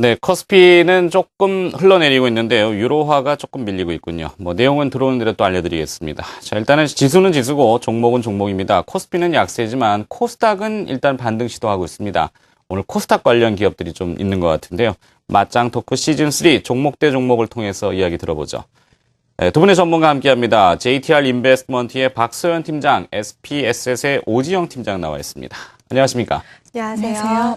네, 코스피는 조금 흘러내리고 있는데요. 유로화가 조금 밀리고 있군요. 내용은 들어오는 대로 또 알려드리겠습니다. 자, 일단은 지수는 지수고 종목은 종목입니다. 코스피는 약세지만 코스닥은 일단 반등 시도하고 있습니다. 오늘 코스닥 관련 기업들이 좀 있는 것 같은데요. 맞짱 토크 시즌3 종목 대 종목을 통해서 이야기 들어보죠. 네, 두 분의 전문가 함께합니다. JTR 인베스트먼트의 박소연 팀장, SPSS의 오지영 팀장 나와 있습니다. 안녕하십니까? 안녕하세요.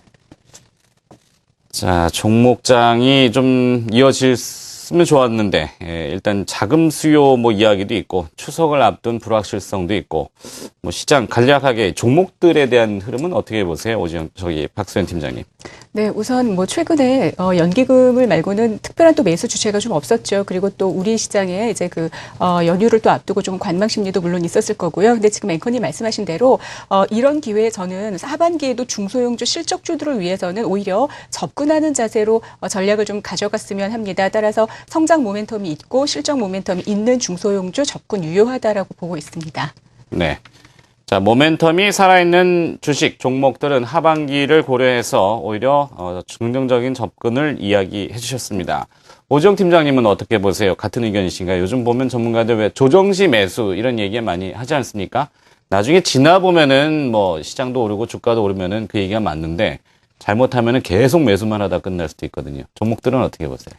자, 종목장이 좀 이어졌으면 좋았는데, 일단 자금 수요 이야기도 있고, 추석을 앞둔 불확실성도 있고, 시장 간략하게 종목들에 대한 흐름은 어떻게 보세요? 박소연 팀장님. 네, 우선 최근에 연기금을 말고는 특별한 또 매수 주체가 좀 없었죠. 그리고 또 우리 시장에 이제 연휴를 또 앞두고 좀 관망 심리도 물론 있었을 거고요. 근데 지금 앵커님 말씀하신 대로 이런 기회에 저는 하반기에도 중소형주 실적주들을 위해서는 오히려 접근하는 자세로 전략을 좀 가져갔으면 합니다. 따라서 성장 모멘텀이 있고 실적 모멘텀이 있는 중소형주 접근 유효하다라고 보고 있습니다. 네. 자, 모멘텀이 살아있는 주식 종목들은 하반기를 고려해서 오히려 긍정적인 접근을 이야기해 주셨습니다. 오지영 팀장님은 어떻게 보세요? 같은 의견이신가요? 요즘 보면 전문가들 왜 조정시 매수 이런 얘기 많이 하지 않습니까? 나중에 지나보면은 시장도 오르고 주가도 오르면은 그 얘기가 맞는데 잘못하면은 계속 매수만 하다 끝날 수도 있거든요. 종목들은 어떻게 보세요?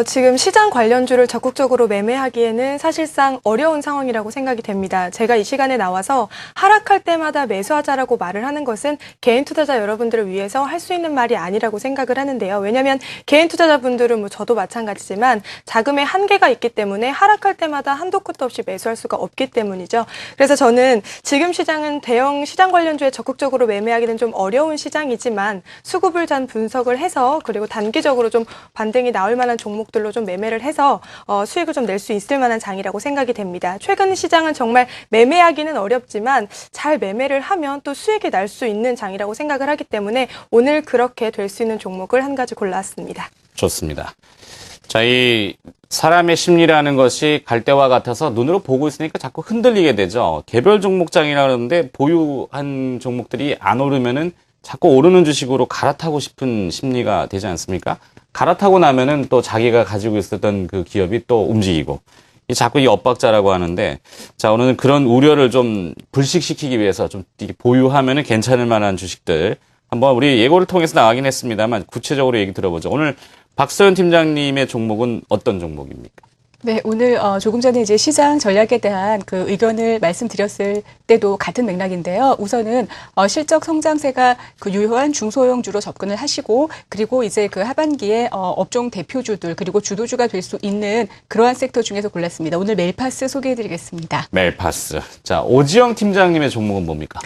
지금 시장 관련주를 적극적으로 매매하기에는 사실상 어려운 상황이라고 생각이 됩니다. 제가 이 시간에 나와서 하락할 때마다 매수하자라고 말을 하는 것은 개인 투자자 여러분들을 위해서 할 수 있는 말이 아니라고 생각을 하는데요. 왜냐하면 개인 투자자분들은 저도 마찬가지지만 자금의 한계가 있기 때문에 하락할 때마다 한도 끝도 없이 매수할 수가 없기 때문이죠. 그래서 저는 지금 시장은 대형 시장 관련주에 적극적으로 매매하기는 좀 어려운 시장이지만 수급을 잘 분석을 해서 그리고 단기적으로 좀 반등이 나올 만한 종목들로 좀 매매를 해서 수익을 좀 낼 수 있을 만한 장이라고 생각이 됩니다. 최근 시장은 정말 매매하기는 어렵지만 잘 매매를 하면 또 수익이 날 수 있는 장이라고 생각을 하기 때문에 오늘 그렇게 될 수 있는 종목을 한 가지 골라왔습니다. 좋습니다. 자, 이 사람의 심리라는 것이 갈대와 같아서 눈으로 보고 있으니까 자꾸 흔들리게 되죠. 개별 종목장이라 그러는데 보유한 종목들이 안 오르면은 자꾸 오르는 주식으로 갈아타고 싶은 심리가 되지 않습니까? 갈아타고 나면은 또 자기가 가지고 있었던 그 기업이 또 움직이고. 자꾸 이 엇박자라고 하는데, 자, 오늘은 그런 우려를 좀 불식시키기 위해서 좀 보유하면은 괜찮을 만한 주식들. 한번 우리 예고를 통해서 나가긴 했습니다만 구체적으로 얘기 들어보죠. 오늘 박소연 팀장님의 종목은 어떤 종목입니까? 네, 오늘 조금 전에 이제 시장 전략에 대한 그 의견을 말씀드렸을 때도 같은 맥락인데요. 우선은 실적 성장세가 유효한 중소형주로 접근을 하시고 그리고 이제 하반기에 업종 대표주들 그리고 주도주가 될 수 있는 그러한 섹터 중에서 골랐습니다. 오늘 멜파스 소개해드리겠습니다. 멜파스. 자, 오지영 팀장님의 종목은 뭡니까?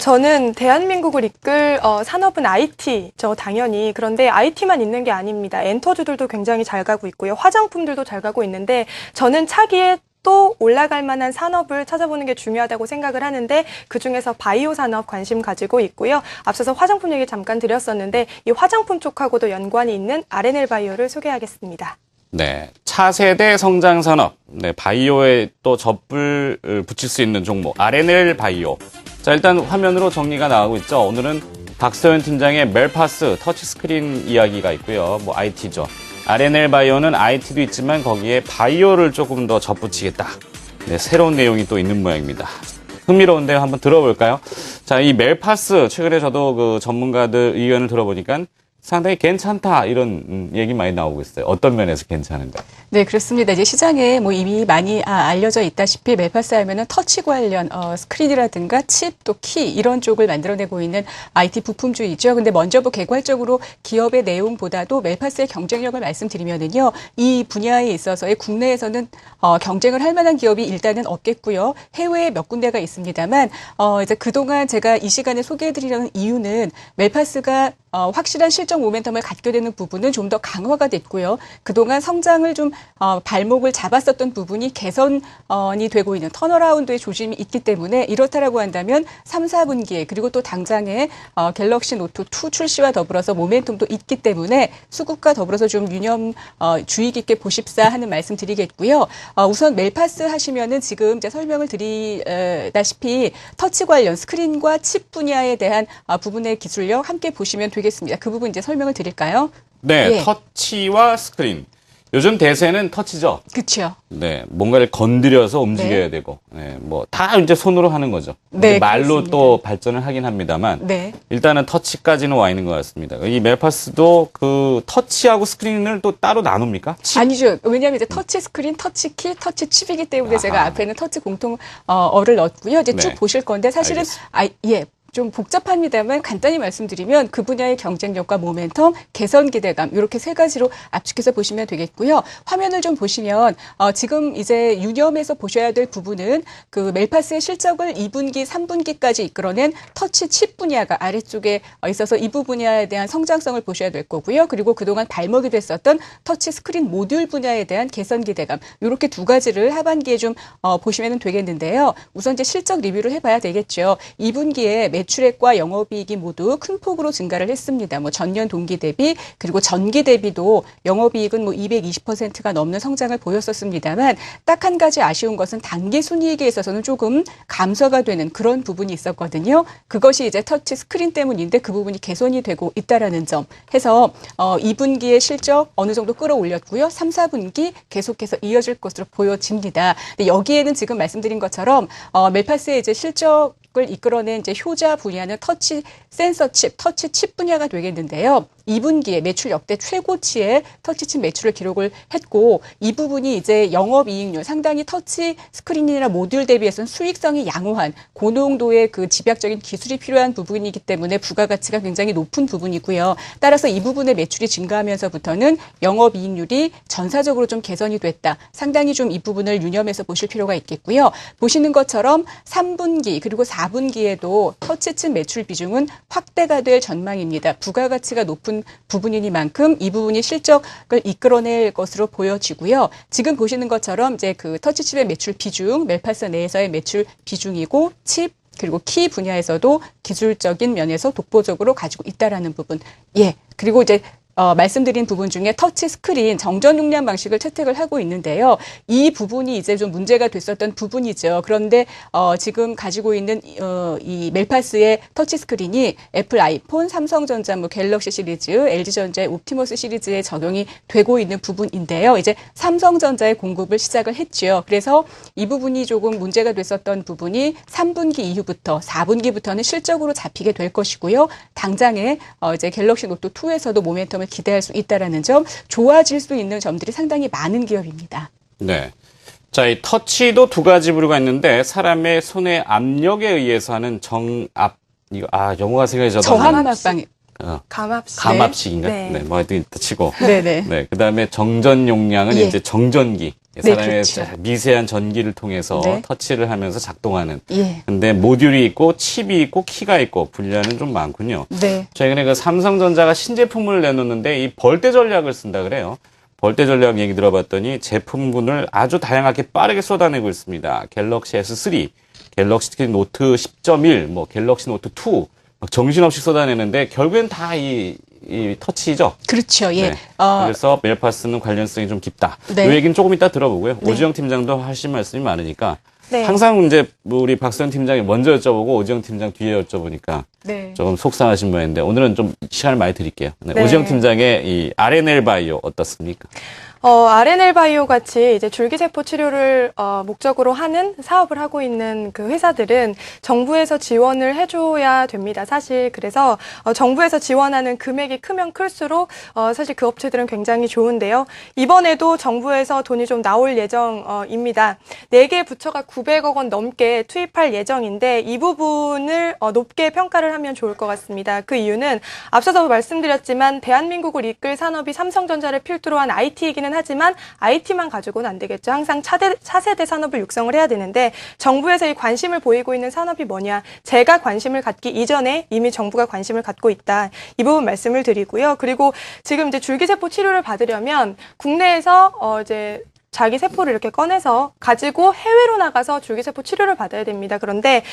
저는 대한민국을 이끌 산업은 IT죠, 당연히. 그런데 IT만 있는 게 아닙니다. 엔터주들도 굉장히 잘 가고 있고요. 화장품들도 잘 가고 있는데 저는 차기에 또 올라갈 만한 산업을 찾아보는 게 중요하다고 생각을 하는데 그중에서 바이오 산업 관심 가지고 있고요. 앞서서 화장품 얘기 잠깐 드렸었는데 이 화장품 쪽하고도 연관이 있는 R&L 바이오를 소개하겠습니다. 네, 차세대 성장 산업, 네, 바이오에 또 접을 붙일 수 있는 종목, R&L 바이오. 자, 일단 화면으로 정리가 나가고 있죠. 오늘은 박소연 팀장의 멜파스 터치스크린 이야기가 있고요. IT죠. R&L 바이오는 IT도 있지만 거기에 바이오를 조금 더 접붙이겠다. 네, 새로운 내용이 또 있는 모양입니다. 흥미로운데요. 한번 들어볼까요? 자, 이 멜파스, 최근에 저도 그 전문가들 의견을 들어보니까 상당히 괜찮다 이런 얘기 많이 나오고 있어요. 어떤 면에서 괜찮은가? 네, 그렇습니다. 이제 시장에 이미 많이 알려져 있다시피 멜파스 하면은 터치 관련 스크린이라든가 칩 또 키 이런 쪽을 만들어내고 있는 IT 부품주이죠. 근데 먼저 개괄적으로 기업의 내용보다도 멜파스의 경쟁력을 말씀드리면은요, 이 분야에 있어서의 국내에서는 경쟁을 할 만한 기업이 일단은 없겠고요. 해외에 몇 군데가 있습니다만 이제 그동안 제가 이 시간에 소개해드리려는 이유는 멜파스가 확실한 실적 모멘텀을 갖게 되는 부분은 좀 더 강화가 됐고요. 그동안 성장을 좀 발목을 잡았었던 부분이 개선이 되고 있는 턴어라운드의 조짐이 있기 때문에 이렇다라고 한다면 3, 4분기에 그리고 또 당장에 갤럭시 노트 2 출시와 더불어서 모멘텀도 있기 때문에 수급과 더불어서 좀 주의 깊게 보십사 하는 말씀 드리겠고요. 우선 멜파스 하시면은 지금 이제 설명을 드리다시피 터치 관련 스크린과 칩 분야에 대한 부분의 기술력 함께 보시면 되겠습니다. 그 부분 이제 설명을 드릴까요? 네, 예. 터치와 스크린. 요즘 대세는 터치죠. 그렇죠. 네, 뭔가를 건드려서 움직여야 되고, 네, 뭐 다 이제 손으로 하는 거죠. 네, 말로 그렇습니다. 또 발전을 하긴 합니다만, 네. 일단은 터치까지는 와 있는 것 같습니다. 이 멜파스도 그 터치하고 스크린을 또 따로 나눕니까? 아니죠. 왜냐하면 이제 터치 스크린, 터치 키, 터치 칩이기 때문에 제가 아하. 앞에는 터치 공통 어를 넣었고요. 이제 쭉 네. 보실 건데 사실은 알겠습니다. 예. 좀 복잡합니다만 간단히 말씀드리면 그 분야의 경쟁력과 모멘텀, 개선 기대감 이렇게 세 가지로 압축해서 보시면 되겠고요. 화면을 좀 보시면 지금 이제 유념해서 보셔야 될 부분은 그 멜파스의 실적을 2분기, 3분기까지 이끌어낸 터치 칩 분야가 아래쪽에 있어서 이 분야에 대한 성장성을 보셔야 될 거고요. 그리고 그동안 발목이 됐었던 터치 스크린 모듈 분야에 대한 개선 기대감 이렇게 두 가지를 하반기에 좀 보시면 되겠는데요. 우선 이제 실적 리뷰를 해봐야 되겠죠. 2분기에 매출액과 영업이익이 모두 큰 폭으로 증가를 했습니다. 뭐 전년 동기 대비 그리고 전기 대비도 영업이익은 뭐 220%가 넘는 성장을 보였었습니다만 딱 한 가지 아쉬운 것은 단기 순이익에 있어서는 조금 감소가 되는 그런 부분이 있었거든요. 그것이 이제 터치 스크린 때문인데 그 부분이 개선이 되고 있다라는 점 해서 2분기의 실적 어느 정도 끌어올렸고요. 3, 4분기 계속해서 이어질 것으로 보여집니다. 근데 여기에는 지금 말씀드린 것처럼 멜파스의 이제 실적 을 이끌어낸 이제 효자 분야는 터치 센서 칩, 터치 칩 분야가 되겠는데요. 2분기에 매출 역대 최고치의 터치칩 매출을 기록을 했고 이 부분이 이제 영업이익률 상당히 터치 스크린이나 모듈 대비해서는 수익성이 양호한 고농도의 그 집약적인 기술이 필요한 부분이기 때문에 부가가치가 굉장히 높은 부분이고요. 따라서 이 부분의 매출이 증가하면서부터는 영업이익률이 전사적으로 좀 개선이 됐다. 상당히 좀 이 부분을 유념해서 보실 필요가 있겠고요. 보시는 것처럼 3분기 그리고 4분기에도 터치칩 매출 비중은 확대가 될 전망입니다. 부가가치가 높은 부분이니만큼 이 부분이 실적을 이끌어낼 것으로 보여지고요. 지금 보시는 것처럼 이제 그 터치칩의 매출 비중, 멜파스 내에서의 매출 비중이고 칩 그리고 키 분야에서도 기술적인 면에서 독보적으로 가지고 있다라는 부분. 예. 그리고 이제 말씀드린 부분 중에 터치 스크린 정전 용량 방식을 채택을 하고 있는데요. 이 부분이 이제 좀 문제가 됐었던 부분이죠. 그런데 지금 가지고 있는 이 멜파스의 터치 스크린이 애플 아이폰, 삼성전자 뭐 갤럭시 시리즈, LG전자의 옵티머스 시리즈에 적용이 되고 있는 부분인데요. 이제 삼성전자의 공급을 시작을 했죠. 그래서 이 부분이 조금 문제가 됐었던 부분이 3분기 이후부터 4분기부터는 실적으로 잡히게 될 것이고요. 당장에 이제 갤럭시 노트 2에서도 모멘텀을 기대할 수 있다라는 점, 좋아질 수 있는 점들이 상당히 많은 기업입니다. 네. 자, 이 터치도 두 가지 부류가 있는데 사람의 손의 압력에 의해서 하는 영어가 생각이 저도 저항막방. 감압식. 감압식인가? 네. 네, 뭐 하여튼 이따 치고. 네네. 네, 그다음에 정전 용량은 예. 이제 정전기. 네, 사람의 그렇죠. 미세한 전기를 통해서 네. 터치를 하면서 작동하는. 예. 근데 모듈이 있고 칩이 있고 키가 있고 분야는 좀 많군요. 네. 최근에 그 삼성전자가 신제품을 내놓는데 이 벌떼 전략을 쓴다 그래요. 벌떼 전략 얘기 들어봤더니 제품군을 아주 다양하게 빠르게 쏟아내고 있습니다. 갤럭시 S3, 갤럭시 노트 10.1, 뭐 갤럭시 노트 2, 막 정신없이 쏟아내는데 결국엔 다 이 터치죠. 그렇죠. 예. 네. 그래서 멜파스는 관련성이 좀 깊다. 네. 이 얘기는 조금 이따 들어보고요. 네. 오지영 팀장도 하실 말씀이 많으니까 네. 항상 이제 우리 박수현 팀장이 먼저 여쭤보고 오지영 팀장 뒤에 여쭤보니까 네. 조금 속상하신 모양인데 오늘은 좀 시간을 많이 드릴게요. 네. 네. 오지영 팀장의 이 RNL 바이오 어떻습니까? RNL 바이오 같이 이제 줄기세포 치료를 목적으로 하는 사업을 하고 있는 그 회사들은 정부에서 지원을 해줘야 됩니다. 사실 그래서 정부에서 지원하는 금액이 크면 클수록 사실 그 업체들은 굉장히 좋은데요. 이번에도 정부에서 돈이 좀 나올 예정입니다. 4개 부처가 900억 원 넘게 투입할 예정인데 이 부분을 높게 평가를 하면 좋을 것 같습니다. 그 이유는 앞서도 말씀드렸지만 대한민국을 이끌 산업이 삼성전자를 필두로 한 IT이기는 하지만 IT만 가지고는 안 되겠죠. 항상 차세대 산업을 육성을 해야 되는데 정부에서 이 관심을 보이고 있는 산업이 뭐냐. 제가 관심을 갖기 이전에 이미 정부가 관심을 갖고 있다. 이 부분 말씀을 드리고요. 그리고 지금 이제 줄기세포 치료를 받으려면 국내에서 이제 자기 세포를 이렇게 꺼내서 가지고 해외로 나가서 줄기세포 치료를 받아야 됩니다. 그런데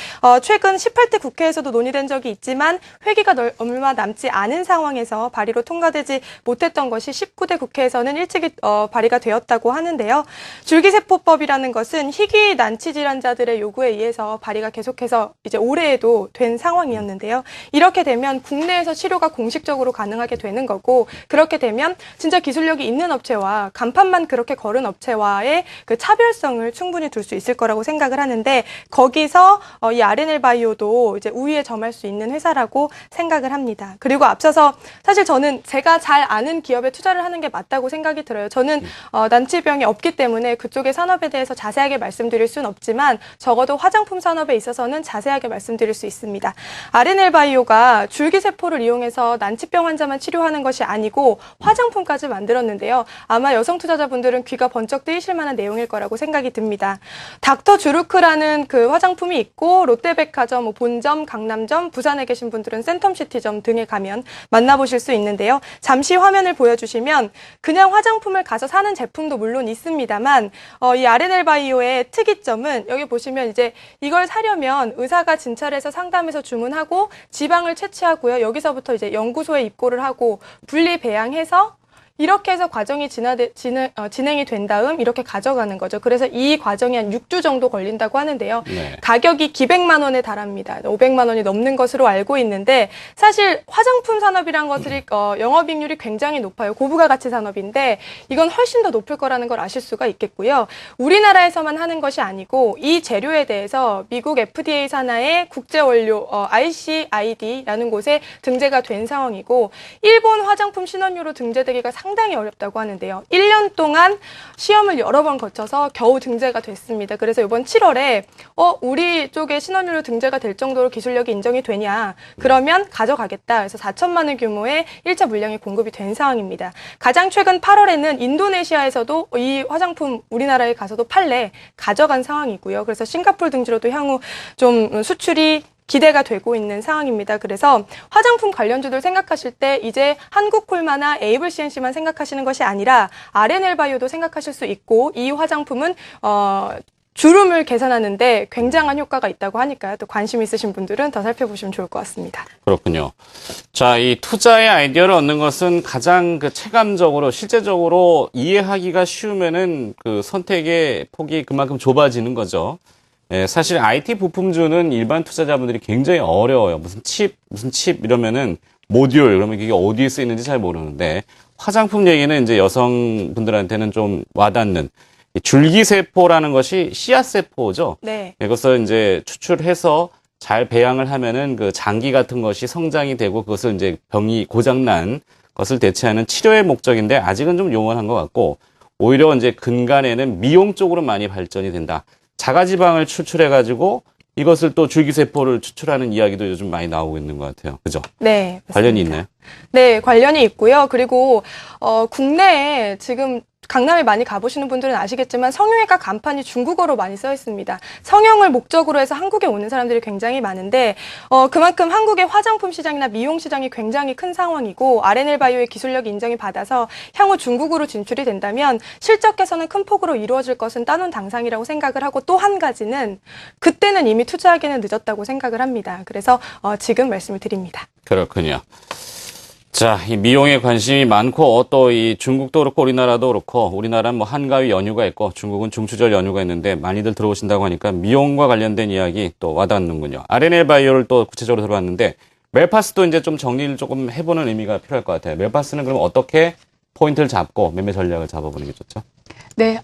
최근 18대 국회에서도 논의된 적이 있지만 회기가 얼마 남지 않은 상황에서 발의로 통과되지 못했던 것이 19대 국회에서는 일찍이 발의가 되었다고 하는데요. 줄기세포법이라는 것은 희귀 난치 질환자들의 요구에 의해서 발의가 계속해서 이제 올해에도 된 상황이었는데요. 이렇게 되면 국내에서 치료가 공식적으로 가능하게 되는 거고, 그렇게 되면 진짜 기술력이 있는 업체와 간판만 그렇게 걸은 업체와의 그 차별성을 충분히 둘 수 있을 거라고 생각을 하는데, 거기서 이 RNL 바이오도 이제 우위에 점할 수 있는 회사라고 생각을 합니다. 그리고 앞서서 사실 저는 제가 잘 아는 기업에 투자를 하는 게 맞다고 생각이 들어요. 저는 난치병이 없기 때문에 그쪽의 산업에 대해서 자세하게 말씀드릴 수는 없지만 적어도 화장품 산업에 있어서는 자세하게 말씀드릴 수 있습니다. RNL 바이오가 줄기세포를 이용해서 난치병 환자만 치료하는 것이 아니고 화장품까지 만들었는데요. 아마 여성 투자자분들은 귀가 번쩍 뜨이실 만한 내용일 거라고 생각이 듭니다. 닥터 주루크라는 그 화장품이 있고 롯데백화점, 본점, 강남점, 부산에 계신 분들은 센텀시티점 등에 가면 만나보실 수 있는데요. 잠시 화면을 보여주시면 그냥 화장품을 가서 사는 제품도 물론 있습니다만 이 RNL 바이오의 특이점은 여기 보시면 이제 이걸 사려면 의사가 진찰해서 상담해서 주문하고 지방을 채취하고요. 여기서부터 이제 연구소에 입고를 하고 분리 배양해서 이렇게 해서 과정이 진행이 된 다음 이렇게 가져가는 거죠. 그래서 이 과정이 한 6주 정도 걸린다고 하는데요. 네. 가격이 기백만 원에 달합니다. 500만 원이 넘는 것으로 알고 있는데, 사실 화장품 산업이란 것들이 영업이익률이 굉장히 높아요. 고부가 가치 산업인데 이건 훨씬 더 높을 거라는 걸 아실 수가 있겠고요. 우리나라에서만 하는 것이 아니고 이 재료에 대해서 미국 FDA 산하의 국제원료 ICID라는 곳에 등재가 된 상황이고, 일본 화장품 신원료로 등재되기가 상당히 어렵다고 하는데요. 1년 동안 시험을 여러 번 거쳐서 겨우 등재가 됐습니다. 그래서 이번 7월에 우리 쪽에 신원료로 등재가 될 정도로 기술력이 인정이 되냐, 그러면 가져가겠다. 그래서 4천만 원 규모의 1차 물량이 공급이 된 상황입니다. 가장 최근 8월에는 인도네시아에서도 이 화장품 우리나라에 가서도 판례 가져간 상황이고요. 그래서 싱가포르 등지로도 향후 좀 수출이 기대가 되고 있는 상황입니다. 그래서 화장품 관련주들 생각하실 때 이제 한국콜마나 에이블 CNC만 생각하시는 것이 아니라 RNL 바이오도 생각하실 수 있고, 이 화장품은 주름을 개선하는데 굉장한 효과가 있다고 하니까요. 또 관심 있으신 분들은 더 살펴보시면 좋을 것 같습니다. 그렇군요. 자, 이 투자의 아이디어를 얻는 것은 가장 그 체감적으로, 실제적으로 이해하기가 쉬우면은 그 선택의 폭이 그만큼 좁아지는 거죠. 예, 사실 IT 부품주는 일반 투자자분들이 굉장히 어려워요. 무슨 칩 이러면은 모듈, 그러면 이게 어디에 쓰이는지 잘 모르는데, 화장품 얘기는 이제 여성분들한테는 좀 와닿는, 이 줄기세포라는 것이 씨앗세포죠. 네. 이것을 이제 추출해서 잘 배양을 하면은 그 장기 같은 것이 성장이 되고, 그것을 이제 병이 고장난 것을 대체하는 치료의 목적인데, 아직은 좀 용언한 것 같고, 오히려 이제 근간에는 미용 쪽으로 많이 발전이 된다. 자가지방을 추출해가지고 이것을 또 줄기세포를 추출하는 이야기도 요즘 많이 나오고 있는 것 같아요. 그죠? 네. 맞습니다. 관련이 있나요? 네, 관련이 있고요. 그리고 국내에 지금 강남에 많이 가보시는 분들은 아시겠지만 성형외과 간판이 중국어로 많이 써 있습니다. 성형을 목적으로 해서 한국에 오는 사람들이 굉장히 많은데 그만큼 한국의 화장품 시장이나 미용 시장이 굉장히 큰 상황이고, RNL 바이오의 기술력이 인정이 받아서 향후 중국으로 진출이 된다면 실적 개선은 큰 폭으로 이루어질 것은 따놓은 당상이라고 생각을 하고, 또 한 가지는 그때는 이미 투자하기는 늦었다고 생각을 합니다. 그래서 지금 말씀을 드립니다. 그렇군요. 자, 이 미용에 관심이 많고, 또 이 중국도 그렇고 우리나라도 그렇고, 우리나라는 뭐 한가위 연휴가 있고 중국은 중추절 연휴가 있는데 많이들 들어오신다고 하니까 미용과 관련된 이야기 또 와닿는군요. RNL 바이오를 또 구체적으로 들어봤는데, 멜파스도 이제 좀 정리를 조금 해보는 의미가 필요할 것 같아요. 멜파스는 그럼 어떻게 포인트를 잡고 매매 전략을 잡아보는 게 좋죠? 네,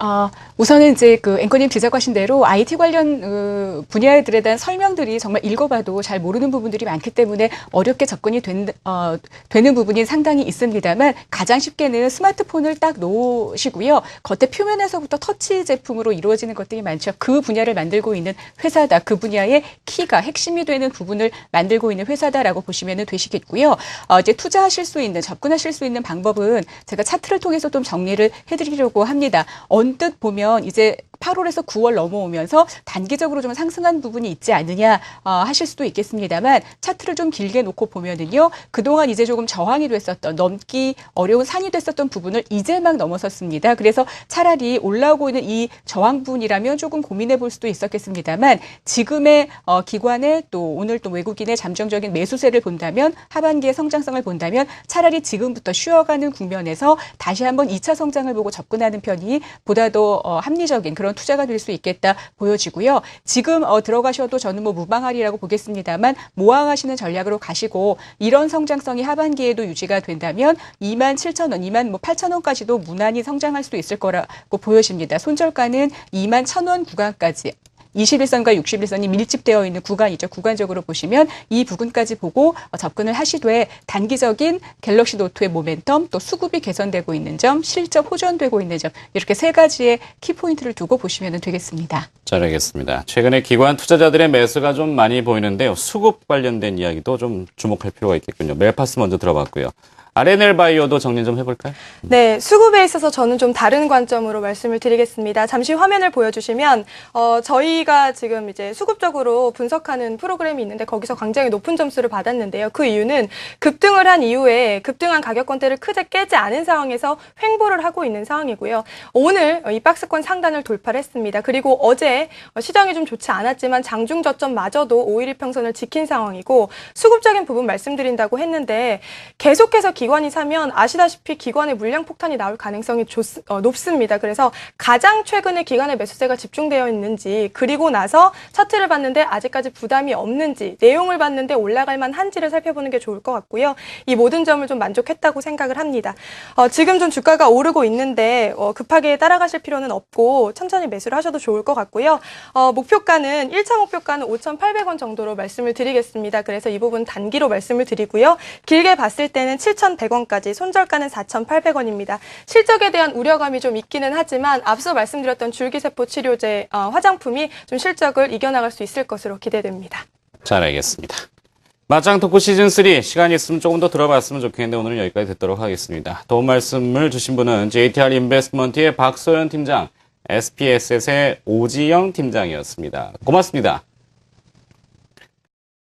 우선은 이제 그 앵커님 지적하신 대로 IT 관련 분야들에 대한 설명들이 정말 읽어봐도 잘 모르는 부분들이 많기 때문에 어렵게 접근이 되는 부분이 상당히 있습니다만, 가장 쉽게는 스마트폰을 딱 놓으시고요. 겉에 표면에서부터 터치 제품으로 이루어지는 것들이 많죠. 그 분야를 만들고 있는 회사다. 그 분야의 키가 핵심이 되는 부분을 만들고 있는 회사다라고 보시면 되시겠고요. 이제 투자하실 수 있는, 접근하실 수 있는 방법은 제가 차트를 통해서 좀 정리를 해드리려고 합니다. 언뜻 보면 이제 8월에서 9월 넘어오면서 단기적으로 좀 상승한 부분이 있지 않느냐 하실 수도 있겠습니다만 차트를 좀 길게 놓고 보면은요. 그동안 이제 조금 저항이 됐었던 넘기 어려운 산이 됐었던 부분을 이제 막 넘어섰습니다. 그래서 차라리 올라오고 있는 이 저항 부분이라면 조금 고민해 볼 수도 있었겠습니다만 지금의 기관의 또 오늘 또 외국인의 잠정적인 매수세를 본다면 하반기의 성장성을 본다면 차라리 지금부터 쉬어가는 국면에서 다시 한번 2차 성장을 보고 접근하는 편이 보다 더 합리적인 그런 투자가 될 수 있겠다 보여지고요. 지금 들어가셔도 저는 뭐 무방하리라고 보겠습니다만 모아가시는 전략으로 가시고 이런 성장성이 하반기에도 유지가 된다면 27,000원, 28,000원까지도 무난히 성장할 수 있을 거라고 보여집니다. 손절가는 21,000원 구간까지 21선과 61선이 밀집되어 있는 구간이죠. 구간적으로 보시면 이 부분까지 보고 접근을 하시되 단기적인 갤럭시 노트의 모멘텀 또 수급이 개선되고 있는 점, 실적 호전되고 있는 점 이렇게 세 가지의 키포인트를 두고 보시면 되겠습니다. 잘 알겠습니다. 최근에 기관 투자자들의 매수가 좀 많이 보이는데요. 수급 관련된 이야기도 좀 주목할 필요가 있겠군요. 멜파스 먼저 들어봤고요. RNL 바이오도 정리 좀 해볼까요? 네, 수급에 있어서 저는 좀 다른 관점으로 말씀을 드리겠습니다. 잠시 화면을 보여주시면 저희가 지금 이제 수급적으로 분석하는 프로그램이 있는데 거기서 굉장히 높은 점수를 받았는데요. 그 이유는 급등을 한 이후에 급등한 가격권대를 크게 깨지 않은 상황에서 횡보를 하고 있는 상황이고요. 오늘 이 박스권 상단을 돌파를 했습니다. 그리고 어제 시장이 좀 좋지 않았지만 장중 저점마저도 5일 평선을 지킨 상황이고 수급적인 부분 말씀드린다고 했는데 계속해서 기관이 사면 아시다시피 기관의 물량 폭탄이 나올 가능성이 높습니다. 그래서 가장 최근에 기관의 매수세가 집중되어 있는지 그리고 나서 차트를 봤는데 아직까지 부담이 없는지 내용을 봤는데 올라갈 만한지를 살펴보는 게 좋을 것 같고요. 이 모든 점을 좀 만족했다고 생각을 합니다. 지금 좀 주가가 오르고 있는데 급하게 따라가실 필요는 없고 천천히 매수를 하셔도 좋을 것 같고요. 목표가는 1차 목표가는 5,800원 정도로 말씀을 드리겠습니다. 그래서 이 부분 단기로 말씀을 드리고요. 길게 봤을 때는 7,100원까지 손절가는 4,800원입니다. 실적에 대한 우려감이 좀 있기는 하지만 앞서 말씀드렸던 줄기세포 치료제 화장품이 좀 실적을 이겨나갈 수 있을 것으로 기대됩니다. 잘 알겠습니다. 맞짱 토크 시즌3 시간이 있으면 조금 더 들어봤으면 좋겠는데 오늘은 여기까지 듣도록 하겠습니다. 도움 말씀을 주신 분은 JTR 인베스트먼트의 박소연 팀장, SPSS의 오지영 팀장이었습니다. 고맙습니다.